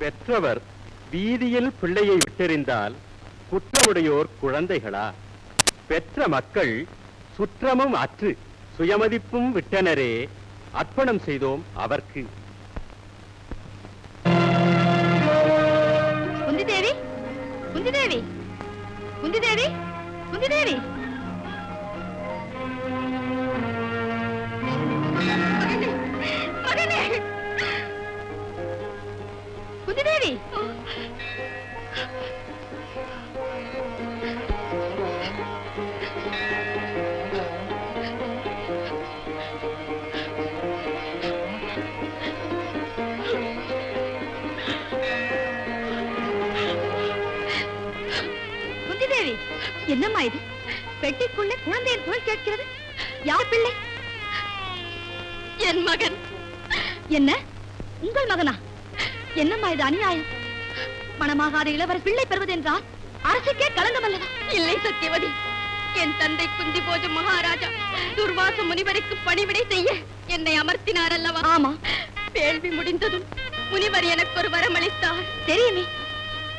பெற்றவர் வீதியில் பிள்ளையை விட்டெறிந்தால் குற்றமுடையோர் குழந்தைகளா? பெற்ற மக்கள் சுற்றமும் அற்று சுயமதிப்பும் விட்டனரே, அர்ப்பணம் செய்தோம் அவர்க்கு. குந்திதேவி, குந்திதேவி, குந்திதேவி, குந்திதேவி, மகனே, குந்திதேவி. குந்திதேவி, என்னம்மா இது? பெட்டிக்குள்ள குழந்தையின் குரல் கேட்கிறது. யார் பிள்ளை? என் மகன். என்ன, உங்கள் மகனா? என்னம்மா இது அநியாயம்? மணமாகாத இளவர் பிள்ளை பெறுவதென்றால் அரசுக்கே களங்கம் அல்லவா? இல்லை சத்தியவதி, என் தந்தை குந்தி போஜ மகாராஜா துர்வாச முனிவருக்கு பணிவிடை செய்ய என்னை அமர்த்தினார் அல்லவா? ஆமா. வேள்வி முடிந்ததும் முனிவர் எனக்கு ஒரு வரம் அளித்தார். தெரியுமே.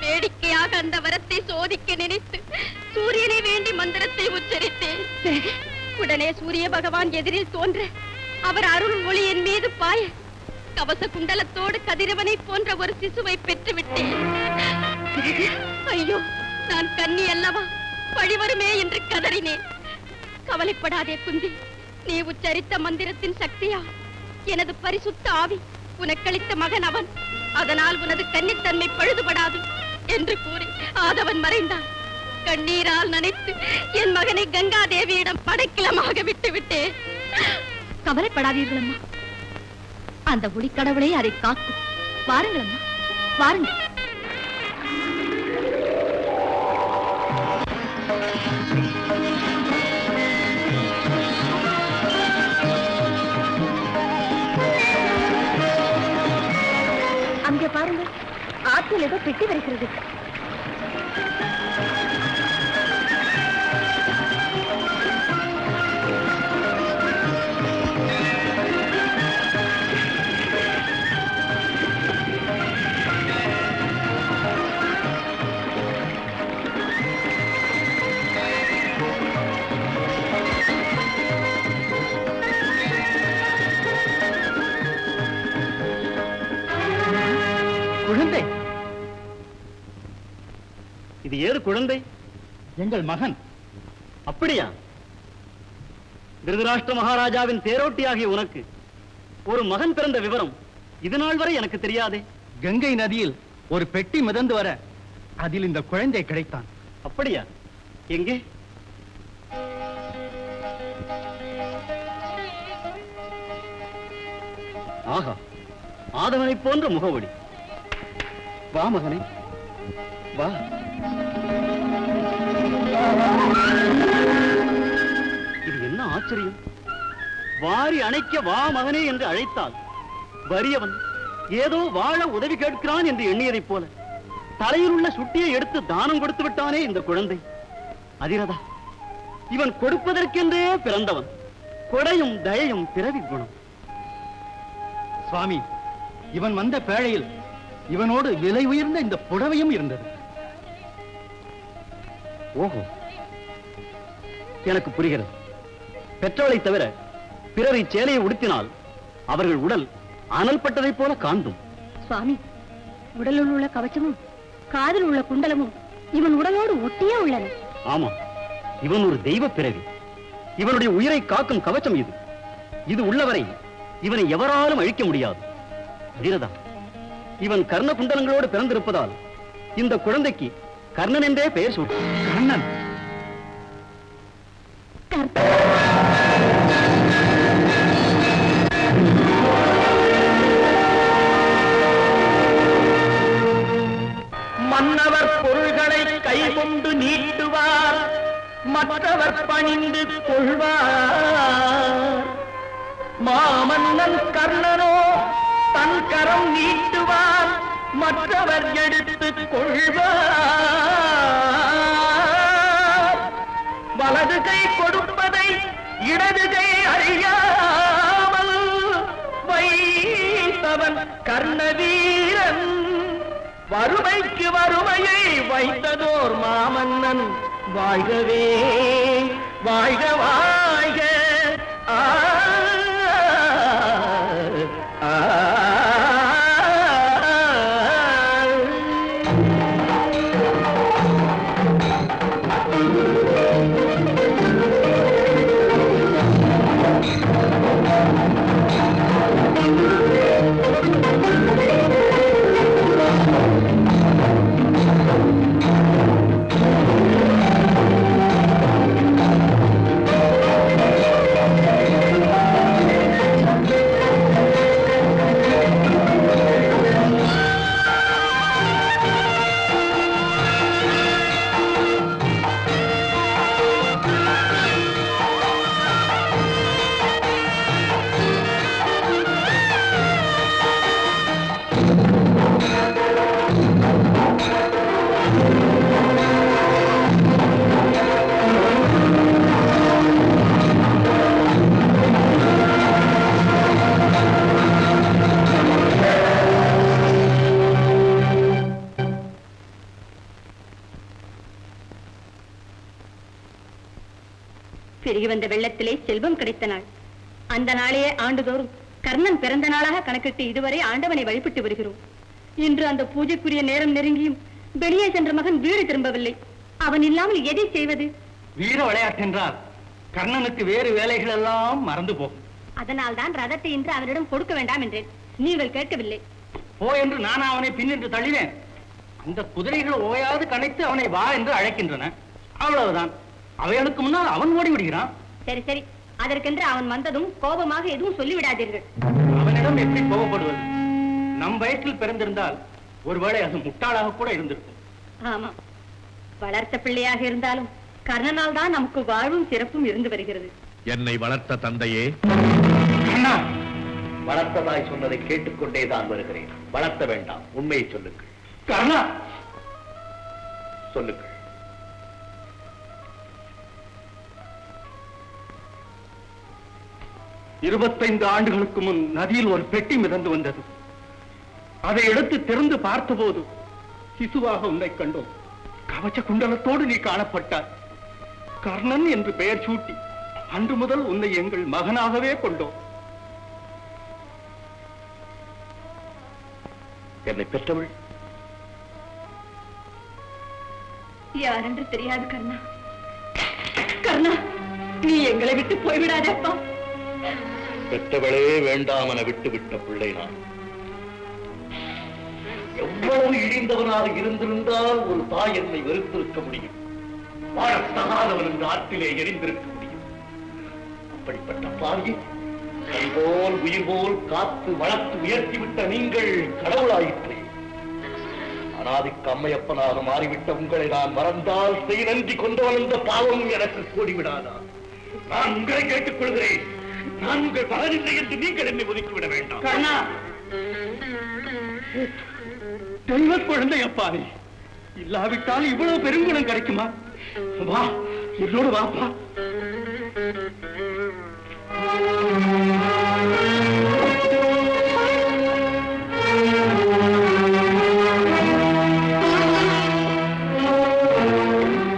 வேடிக்கையாக அந்த வரத்தை சோதிக்க நினைத்து சூரியனை வேண்டி மந்திரத்தை உச்சரித்தேன். உடனே சூரிய பகவான் எதிரில் தோன்ற அவர் அருள் ஒளி என் மீது பாய கவச குண்டலத்தோடு கதிரவனை போன்ற ஒரு சிசுவை பெற்றுவிட்டேன். ஐயோ, நான் கன்னி அல்லவா, பழிவருமே என்று கதறினேன். கவலைப்படாதே குந்தி, நீ உச்சரித்த மந்திரத்தின் சக்தியா எனது பரிசுத்த ஆவி உனக்களித்த மகன் அவன். அதனால் உனது கன்னித்தன்மை பழுதுபடாது என்று கூறி ஆதவன் மறைந்தான். கண்ணீரால் நனைத்து என் மகனை கங்கா தேவியிடம் படைக்கிலமாக விட்டு விட்டேன். கவலைப்படாதீர்கள் அம்மா, அந்த ஒளிக்கடவுளை அதை காக்கும். வாருங்கள் அம்மா, வாருங்கள். அங்கே பாருங்கள், ஆற்றில் ஏதோ பெட்டி வருகிறது. குழந்தை, இது ஏது குழந்தை? எங்கள் மகன். அப்படியா? திருதராஷ்டிர மகாராஜாவின் தேரோட்டியாகிய உனக்கு ஒரு மகன் பிறந்த விவரம் இது நாள் வரை எனக்கு தெரியாதே. கங்கை நதியில் ஒரு பெட்டி மிதந்து வர அதில் இந்த குழந்தை கிடைத்தான். அப்படியா? எங்கே? ஆஹா, ஆதவனை போன்ற முகவொளி. வா மகனே, வா. இது என்ன ஆச்சரியம்! வாரி அணைக்க வா மகனே என்று அழைத்தால் வறியவன் ஏதோ வாழ உதவி கேட்கிறான் என்று எண்ணியதைப் போல தலையில் உள்ள சுட்டியை எடுத்து தானம் கொடுத்து விட்டானே இந்த குழந்தை. அதிரதா, இவன் கொடுப்பதற்கென்றே பிறந்தவன். கொடையும் தயையும் பிறவி குணம். சுவாமி, இவன் வந்த பேழையில் இவனோடு விலை உயர்ந்த இந்த புடவையும் இருந்தது. ஓஹோ, எனக்கு புரிகிறது. பெற்றோரை தவிர பிறரை சேலையை உடுத்தினால் அவர்கள் உடல் அனல் பட்டதைப் போல காண்டும். சுவாமி, உடலில் உள்ள கவச்சமும் காதில் உள்ள குண்டலமும் இவன் உடலோடு ஒட்டியே உள்ளன. ஆமா, இவன் ஒரு தெய்வ பிறவி. இவனுடைய உயிரை காக்கும் கவச்சம் இது. இது உள்ளவரை இவனை எவராலும் அழிக்க முடியாது. தீரதா, இவன் கர்ண குண்டலங்களோடு பிறந்திருப்பதால் இந்த குழந்தைக்கு கர்ணன் என்றே பெயர் சூட்டு. கர்ணன்? மன்னவர் பொருள்களை கைகொண்டு நீட்டுவார், மற்றவர் பணிந்து கொள்வார். மாமன்னன் கர்ணனோ தன் கரம் நீட்டுவார், மற்றவர் எடுத்துக் கொள்வார். வலது கை கொடுப்பதை இடது கை அறியாமல் வைத்தவன் கர்ணவீரன். வறுமைக்கு வறுமையை வைத்ததோர் மாமன்னன் வாழ்கவே வாழ்க வாழ்க. ஆ ஆ பெருகி வந்த வெள்ளத்திலே செல்வம் கிடைத்த நாள். அந்த நாளையே ஆண்டுதோறும் கர்ணன் பிறந்த நாளாக கணக்கிட்டு இதுவரை ஆண்டவனை வழிபட்டு வருகிறோம். இன்று அந்த பூஜைக்குரிய நேரம் நெருங்கியும் வெளியே சென்ற மகன் வீடு திரும்பவில்லை. அவன் இல்லாமல் எதை செய்வது? வீர விளையாட்டென்றால் கர்ணனுக்கு வேறு வேலைகள் எல்லாம் மறந்து போகும். அதனால் தான் ரதத்தை இன்று அவனிடம் கொடுக்க வேண்டாம் என்றேன். நீங்கள் கேட்கவில்லை. போ என்று நான் அவனை பின்னின்று தள்ளினேன். அந்த குதிரைகள் ஓயாது கணைத்து அவனை வா என்று அழைக்கின்றன. அவ்வளவுதான். அவைகளுக்கு முன்னால் அவன் ஓடி விடுகிறான். சரி சரி, அதற்கென்று அவன் வந்ததும் கோபமாக எதுவும் சொல்லிவிடாதீர்கள். அவனிடம் எப்படி கோபப்படுவது? நம் வயசில் பிறந்திருந்தால் ஒருவேளை அது முட்டாளாக கூட இருந்திருக்கும். ஆமா, வளர்த்த பிள்ளையாக இருந்தாலும் கர்ணனால் தான் நமக்கு வாழ்வும் சிறப்பும் இருந்து வருகிறது. என்னை வளர்த்த தந்தையே, அண்ணா, வளர்த்ததாய் சொன்னதை கேட்டுக்கொண்டேதான் வருகிறேன். வளர்த்த வேண்டாம், உண்மையை சொல்லுங்கள். கர்ணா, சொல்லுங்கள். இருபத்தைந்து ஆண்டுகளுக்கு முன் நதியில் ஒரு பெட்டி மிதந்து வந்தது. அதை எடுத்து திறந்து பார்த்தபோது சிசுவாக உன்னை கண்டோம். கவச்ச குண்டலத்தோடு நீ காணப்பட்டார். கர்ணன் என்று பெயர் சூட்டி அன்று முதல் உன்னை எங்கள் மகனாகவே கொண்டோம். என்னை பெற்றவள் யாரென்று தெரியாது கர்ணா. கர்ணா, நீ எங்களை விட்டு போய்விடாதே அப்பா. பெற்றவளே வேண்டாம் என விட்டு விட்ட பிள்ளை நான். எவ்வளவு இழிந்தவனாக இருந்திருந்தால் ஒரு தாய் என்னை வெறுத்திருக்க முடியும். வாழத்தகாதவன் என்று ஆற்றிலே எரிந்திருக்க முடியும். அப்படிப்பட்ட பாவியை கைபோல் உயிர் போல் காத்து வளர்த்து உயர்த்திவிட்ட நீங்கள் கடவுளாயிற்றே. அனாதிக்கு அம்மையப்பனாக மாறிவிட்ட உங்களை நான் மறந்தால் செய் நன்றி கொண்டவன் என்ற பாவம் எனக்கு கூடிவிடாதா? நான் உங்களை கேட்டுக் கொள்கிறேன். நான் உங்கள் மகனில்லை என்று நீங்கள் என்னை ஒதுக்கிவிட வேண்டாம். கர்ணா, தெய்வ குழந்தை அப்பாவே, இல்லாவிட்டால் இவ்வளவு பெருங்குணம் கிடைக்குமா? வா, என்னோடு வாப்பா.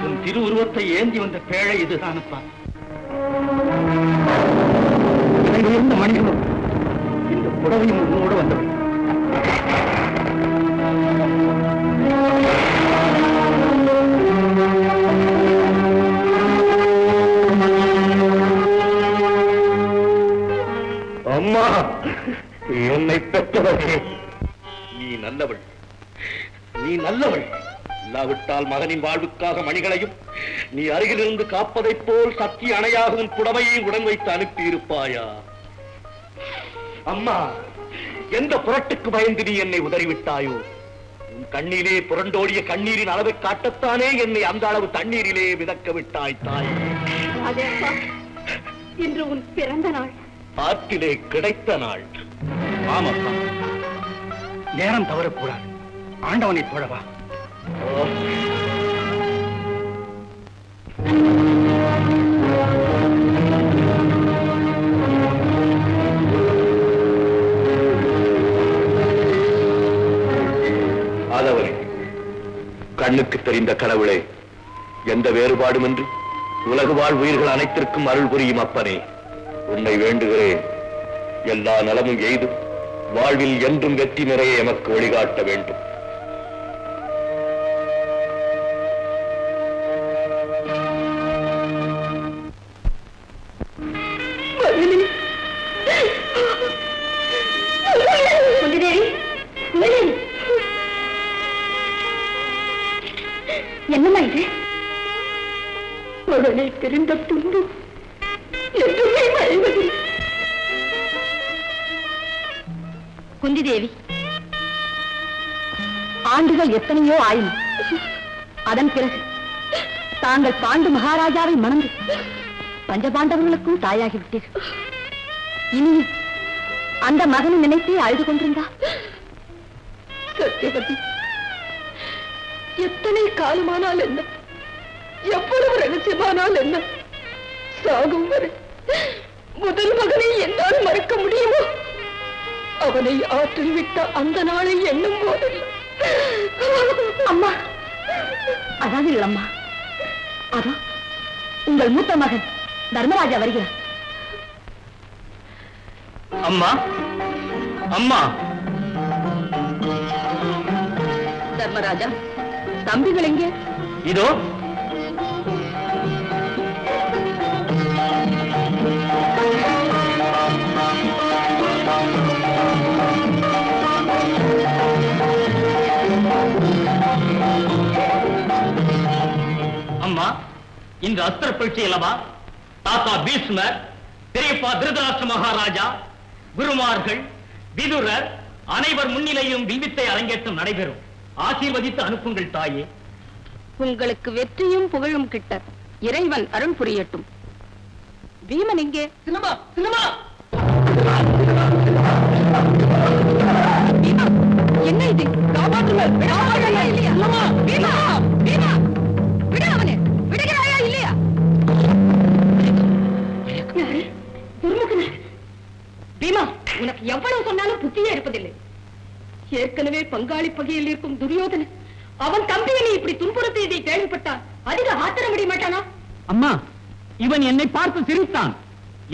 உன் திருவுருவத்தை ஏந்தி வந்த பேழை இதுதானப்பா. இருந்த மனிதனும் இந்த புடவையும் உன்னோடு வந்தவன். அம்மா, என்னை பெற்றவரே, நீ நல்லவள், நீ நல்லவள். இல்லாவிட்டால் மகனின் வாழ்வுக்காக மணிகளையும் நீ அருகிலிருந்து காப்பதைப் போல் சக்தி அணையாகவும் புடவையை உடன் வைத்து அனுப்பி இருப்பாயா? அம்மா, எந்த புரட்டுக்கு பயந்து நீ என்னை உதறிவிட்டாயோ? உன் கண்ணிலே புரண்டோடிய கண்ணீரின் அளவை காட்டத்தானே என்னை அந்த அளவு தண்ணீரிலே மிதக்க விட்டாய் தாய். அதேப்பா, இன்று உன் பிறந்த நாள். ஆற்றிலே கிடைத்த நாள். ஆமாப்பா, நேரம் தவறக்கூடாது. ஆண்டவனை தொழவா. ஆதவரே, கண்ணுக்கு தெரிந்த கடவுளே, எந்த வேறுபாடுமின்றி உலகு வாழ் உயிர்கள் அனைத்திற்கும் அருள் புரியும் அப்பனே, உன்னை வேண்டுகிறேன். எல்லா நலமும் எய்து வாழ்வில் என்றும் வெற்றி நிறைய எமக்கு வழிகாட்ட வேண்டும். என்னம்மா இது? மகனை தெரிந்த துன்பம் என்றுமே மறைவதில்லை. குந்தி தேவி, ஆண்டுகள் எத்தனையோ ஆயின. அதன் பிறகு தாங்கள் பாண்டு மகாராஜாவை மணந்து பஞ்சபாண்டவர்களுக்கும் தாயாகிவிட்டீர்கள். இனியும் அந்த மகனை நினைத்தே அழுது கொண்டிருந்தா? சத்தியவதி, எத்தனை காலமானால் என்ன, எவ்வளவு ரகசியமானால் என்ன, சாகும் வரை முதல் மகனை என்னால் மறக்க முடியுமோ? அவனை ஆற்றில் விட்ட அந்த நாளை எண்ணும் போதெல்லாம் அம்மா, அதாவது அம்மா, அதோ உங்கள் மூத்த மகன் தர்மராஜா வருகிறார். அம்மா, அம்மா. தர்மராஜா, தம்பிகள் எங்கே? இதோ. அம்மா, இன்று அஸ்திர பரீட்சை அல்லவா? தாத்தா பீஷ்மர், பெரியப்பா திருதராஷ்டிர மகாராஜா, குருமார்கள், விதுரர் அனைவர் முன்னிலையும் வில்வித்தை அரங்கேற்றம் நடைபெறும். ஆசீர்வதித்து அனுப்புங்கள் தாயே. உங்களுக்கு வெற்றியும் புகழும் கிட்ட இறைவன் அருள் புரியட்டும். பீமன் எங்கே? Cinema, cinema. பீமா, என்ன இது? காப்பாற்றுங்கள். இல்லையா? பீமா, பீமா, விடு அவனை. விடுகிறாயா இல்லையா? பீமா, உனக்கு எவ்வளவு சொன்னாலும் புத்தியே இருப்பதில்லை. ஏற்கனவே பங்காளி பகையில் இருக்கும் துரியோதனன் அவன் தம்பியை நீ இப்படி துன்புறுத்தி இதை கேள்விப்பட்டான். அதிக ஆத்திரம் விட மாட்டானா? அம்மா, இவன் என்னை பார்த்து சிரித்தான்.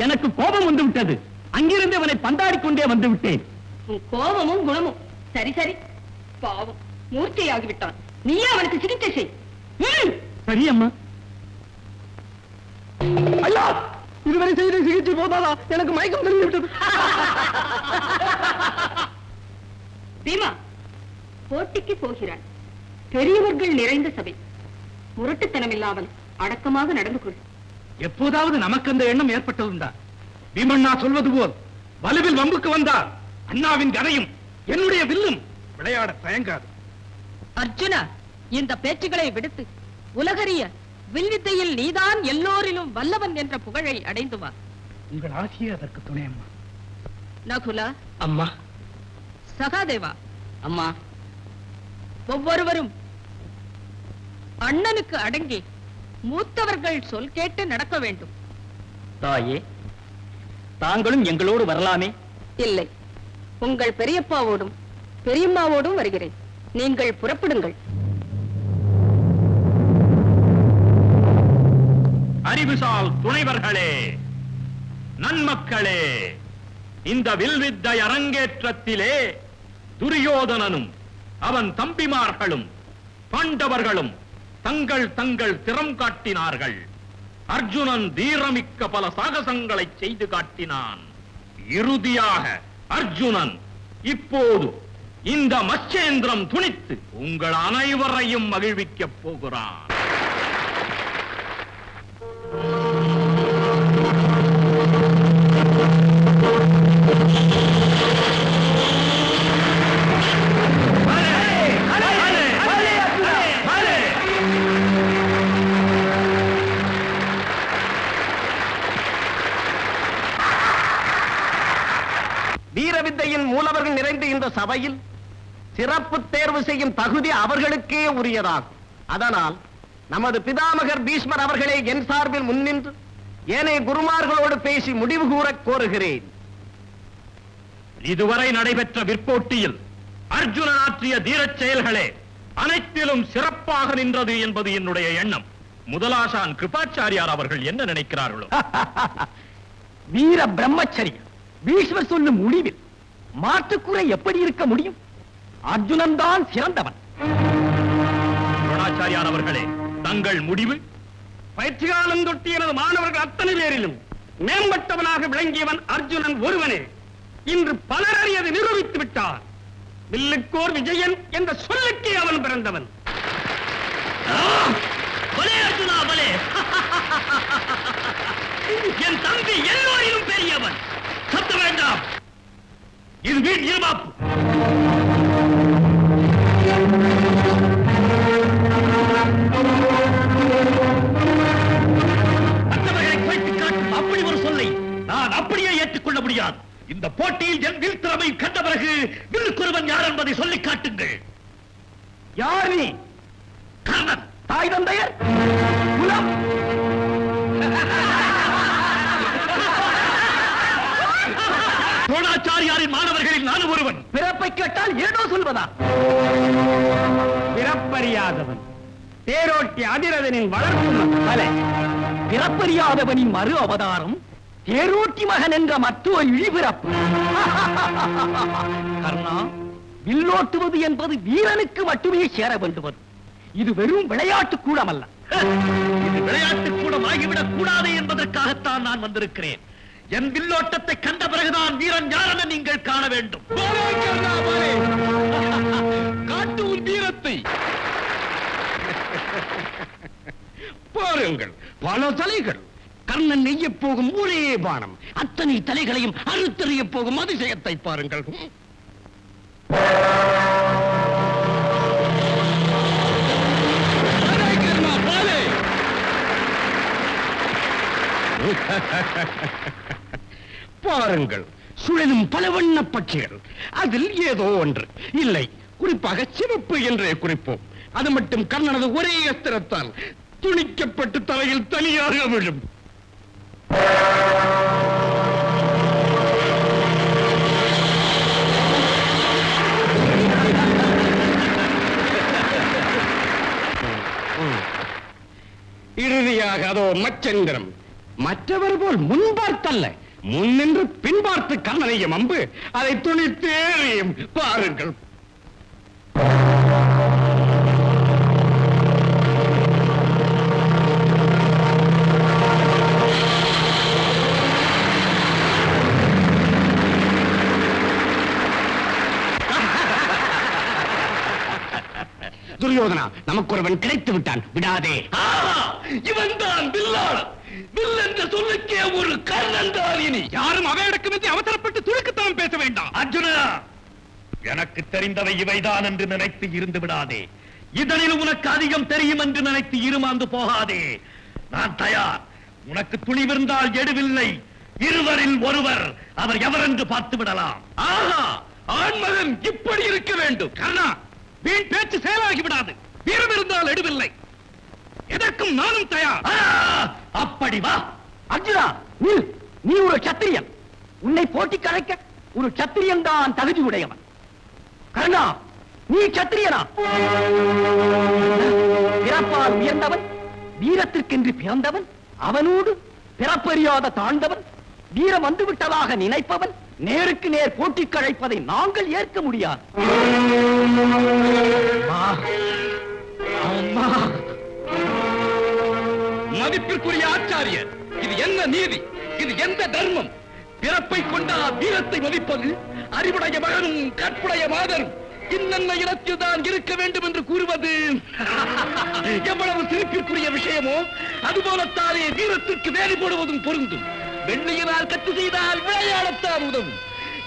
எனக்கு கோபம் வந்து விட்டது. அங்கிருந்து அவனை பந்தாடிக் கொண்டே வந்து விட்டேன். உன் கோபமும் குணமும் சரி சரி. பாவம், மூர்ச்சையாகிவிட்டான். நீயே அவனுக்கு சிகிச்சை செய். சரி அம்மா. ஐயா, இதுவரை செய்த சிகிச்சை போதாதா? எனக்கு மயக்கம் தெரிந்து விட்டது. பீமா, போட்டிக்கு போகிறான். பெரியவர்கள் நிறைந்த சபை. முரட்டுத்தனம் இல்லாமல் அடக்கமாக நடந்து கொள். எப்போதாவது நமக்கு அந்த எண்ணம் ஏற்பட்டதுண்டா? பீமண்ணா சொல்வது போல் வலுவில் வம்புக்கு வந்தால் அண்ணாவின் கதையும் என்னுடைய வில்லும் விளையாட தயங்காது. அர்ஜுனா, இந்த பேச்சுகளை விடுத்து உலகறிய வில்வித்தையில் நீதான் எல்லோரிலும் வல்லவன் என்ற புகழை அடைந்து வா. உங்கள் ஆசியே அதற்கு துணை அம்மா. நகுலா, அம்மா. சகாதேவா, அம்மா. ஒவ்வொருவரும் அண்ணனுக்கு அடங்கி மூத்தவர்கள் சொல் கேட்டு நடக்க வேண்டும். தாயே, தாங்களும் எங்களோடு வரலாமே? இல்லை, உங்கள் பெரியப்பாவோடும் பெரியம்மாவோடும் வருகிறேன். நீங்கள் புறப்படுங்கள். அறிவுசால் துணைவர்களே, நன்மக்களே, இந்த வில்வித்தை அரங்கேற்றத்திலே துரியோதனனும் அவன் தம்பிமார்களும் பாண்டவர்களும் தங்கள் தங்கள் திறம் காட்டினார்கள். அர்ஜுனன் தீரமிக்க பல சாகசங்களை செய்து காட்டினான். இறுதியாக அர்ஜுனன் இப்போது இந்த மச்சேந்திரம் துணித்து உங்கள் அனைவரையும் மகிழ்விக்கப் போகிறான். வீரவித்தையின் மூலவர்கள் நிறைந்த இந்த சபையில் சிறப்பு தேர்வு செய்யும் தகுதி அவர்களுக்கே உரியதாகும். அதனால் நமது பிதாமகர் பீஷ்மர் அவர்களே என் சார்பில் முன்னின்று ஏனைய குருமார்களோடு பேசி முடிவு கூற கோருகிறேன். இதுவரை நடைபெற்ற விற்போட்டியில் அர்ஜுனன் ஆற்றிய தீரச் செயல்களே அனைத்திலும் சிறப்பாக நின்றது என்பது என்னுடைய எண்ணம். முதலாசான் கிருபாச்சாரியார் அவர்கள் என்ன நினைக்கிறார்களோ? வீர பிரம்மச்சரிய பீஷ்மர் சொல்லும் முடிவில் மாற்றுக்குறை எப்படி இருக்க முடியும்? அர்ஜுனன் தான் சிறந்தவன். துரோணாச்சாரியார் அவர்களே, தங்கள் முடிவு? பயிற்சி காலம் தொட்டி எனது மாணவர்கள் அத்தனை பேரிலும் மேம்பட்டவனாக விளங்கியவன் அர்ஜுனன் ஒருவனே. இன்று பலர் அறியதை நிரூபித்து விட்டார். வில்லுக்கோர் விஜயன் என்ற சொல்லுக்கே அவன் பிறந்தவன். பலே அர்ஜுனா பலே! என் தம்பி எல்லோரிலும் பெரியவன். சத்த வேண்டாம், இது வீண் ஏமாப்பு. மற்றவர்களை குறைத்து காட்டும் அப்படி ஒரு சொல்லை நான் அப்படியே ஏற்றுக்கொள்ள முடியாது. இந்த போட்டியில் என் வில் திறமை கண்ட பிறகு வில்லுக்குருவன் யார் என்பதை சொல்லிக் காட்டுங்கள். யார் நீ? கர்ணன். தாய் தந்தையர் குலம் துரோணாச்சாரியாரின் மாணவர்களில் நானும் ஒருவன். பிறப்பை கேட்டால் ஏதோ சொல்வதா? பிறப்பறியாதவன் தேரோட்டி அதிரதனின் வளர்ப்பு மலை. பிறப்பறியாதவனின் மறு அவதாரம் தேரோட்டி மகன் என்ற மற்றொரு இழிபிறப்பு. கர்ணா, வில்லோட்டுவது என்பது வீரனுக்கு மட்டுமே சேர வேண்டுவது. இது வெறும் விளையாட்டு கூடமல்ல. இது விளையாட்டு கூடம் ஆகிவிடக் கூடாது என்பதற்காகத்தான் நான் வந்திருக்கிறேன். என் வில்லோட்டத்தை கண்ட பிறகுதான் வீரன் யார் என நீங்கள் காண வேண்டும். காட்டு உன் வீரத்தை பாருங்கள், பல தலைகள். கர்ணன் நெய்ய போகும் ஒரே பானம் அத்தனை தலைகளையும் அறுத்தறிய போகும் அதிசயத்தை பாருங்கள். பாருங்கள், சுழலும் பல வண்ண பட்சிகள். அதில் ஏதோ ஒன்று இல்லை, குறிப்பாக சிவப்பு என்றே குறிப்போம். அது மட்டும் கர்ணனது ஒரே அஸ்திரத்தால் துணிக்கப்பட்டு தலையில் தனியாக விழும். இறுதியாக அதோ மச்சந்திரம். மற்றவர் போல் முன்பார்த்தல்ல, முன்னின்று பின்பார்த்து கர்ணனையும் அம்பு அதை துணித்தேறியும். பாருங்கள். துரியோதனா, நமக்கு ஒருவன் கிடைத்து விட்டான், விடாதே. இவன் தான் வில்லாளன். வில் என்ற சொல்லுக்கே ஒரு கர்ணன் தான். இனி யாரும் அவையடக்கமின்றி அவசரப்பட்டு துடுக்குத்தான் பேச வேண்டாம். அர்ஜுனா, எனக்கு தெரிந்தவை இவைதான் என்று நினைத்து இருந்து விடாதே. இதனில் உனக்கு அதிகம் தெரியும் என்று நினைத்து இருமாந்து போகாதே. நான் தயார். உனக்கு துணிவிருந்தால் எடுவில்லை. இருவரில் ஒருவர். அவர் எவர் என்று பார்த்து விடலாம். ஆஹா, ஆண்மகன் இப்படி இருக்க வேண்டும். கர்ணா, வீண் பேச்சு செயலாகி விடாது. வீரம் இருந்தால் எடுவில்லை. எதற்கும் நானும் தயார். அப்படி வா. அர்ஜுனா, நீ ஒரு சத்திரியன். உன்னை போட்டி கலைக்க ஒரு சத்திரியன் தான் தகுதி உடையவன். கர்ணா, நீ சத்திரியனா? பிறப்பால் உயர்ந்தவன், வீரத்திற்கென்று பிறந்தவன், அவனோடு பிறப்பறியாத தாழ்ந்தவன், வீரம் வந்துவிட்டதாக நினைப்பவன், நேருக்கு நேர் போட்டி கழைப்பதை நாங்கள் ஏற்க முடியாது. மதிப்பிற்குரிய ஆச்சாரியர், இது என்ன நீதி? இது எந்த தர்மம்? பிறப்பை கொண்டா வீரத்தை மதிப்பது? அறிவுடைய மகனும் கற்புடைய மாதரும் இன்னென்ன இனத்தில் தான் இருக்க வேண்டும் என்று கூறுவது எவ்வளவு சிரிப்பிற்குரிய விஷயமோ அதுபோலத்தானே வீரத்திற்கு வேலை போடுவதும் பொருந்தும். வெள்ளியினால் கட்டு செய்தால் விளையாடத்தான் உதவும்.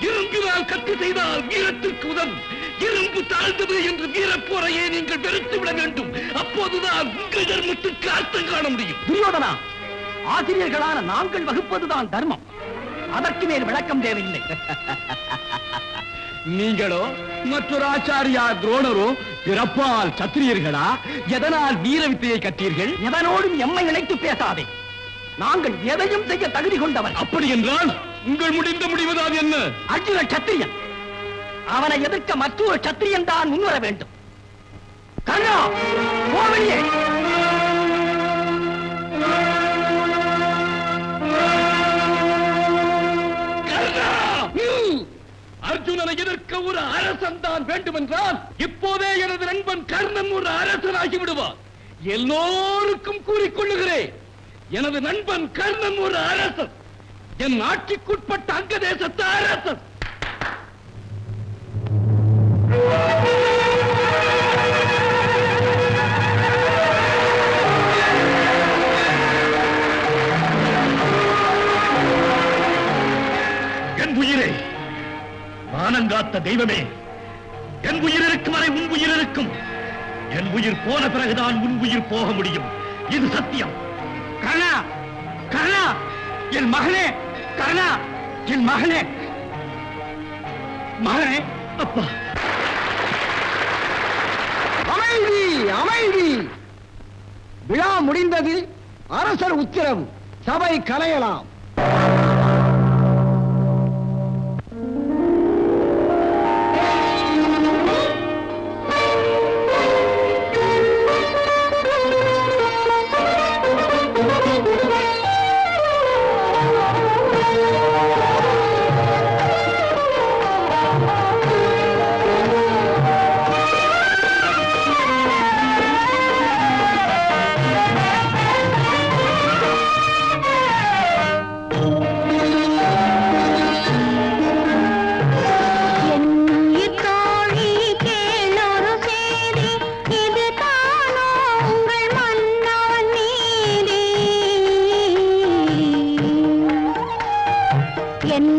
இரும்பினால் கட்டு செய்தால் வீரத்திற்கு உதவும். இரும்பு தாழ்ந்தது என்று வீரப்போரையே நீங்கள் வெறுத்து விட வேண்டும். அப்போதுதான் உங்கள் தர்மத்துக்கு அர்த்தம் காண முடியும். துரியோதனா, ஆசிரியர்களான நாங்கள் வகுப்பதுதான் தர்மம். அதற்கு மேல் விளக்கம் தேவையில்லை. நீங்களோ மற்றொரு ஆச்சாரியா துரோணரோ பிறப்பால் சத்திரியர்களா? எதனால் வீர வித்தையை கற்றீர்கள்? எதனோடும் எம்மை நினைத்து பேசாதே. நாங்கள் எதையும் செய்ய தகுதி கொண்டவன். அப்படி என்றால் உங்கள் முடிந்த முடிவுதான் என்ன? அர்ஜுன சத்திரியன். அவனை எதிர்க்க மற்றொரு சத்திரியன் தான் முன்வர வேண்டும். கண்ணா கோவிலியே அர்ஜுனனை எதிர்க்க ஒரு அரசன் தான் வேண்டுமென்றால் இப்போதே எனது நண்பன் கர்ணன் ஒரு அரசனாகி விடுவார். எல்லோருக்கும் கூறிக்கொள்ளுகிறேன், எனது நண்பன் கர்ணன் ஒரு அரசன், என் ஆட்சிக்குட்பட்ட அங்க தேசத்து அரசன். என் உயிரே, மானங்காத்த தெய்வமே, என் உயிர் இருக்கும் வரை உன் உயிர் இருக்கும். என் உயிர் போன பிறகுதான் உன் உயிர் போக முடியும். இது சத்தியம். கர்ணா, கர்ணா, என் மகனே, கர்ணா, என் மகனே, மகனே, அப்பா. அமைதி, அமைதி. விழா முடிந்தது. அரசர் உத்தரவு. சபை கலையலாம். என்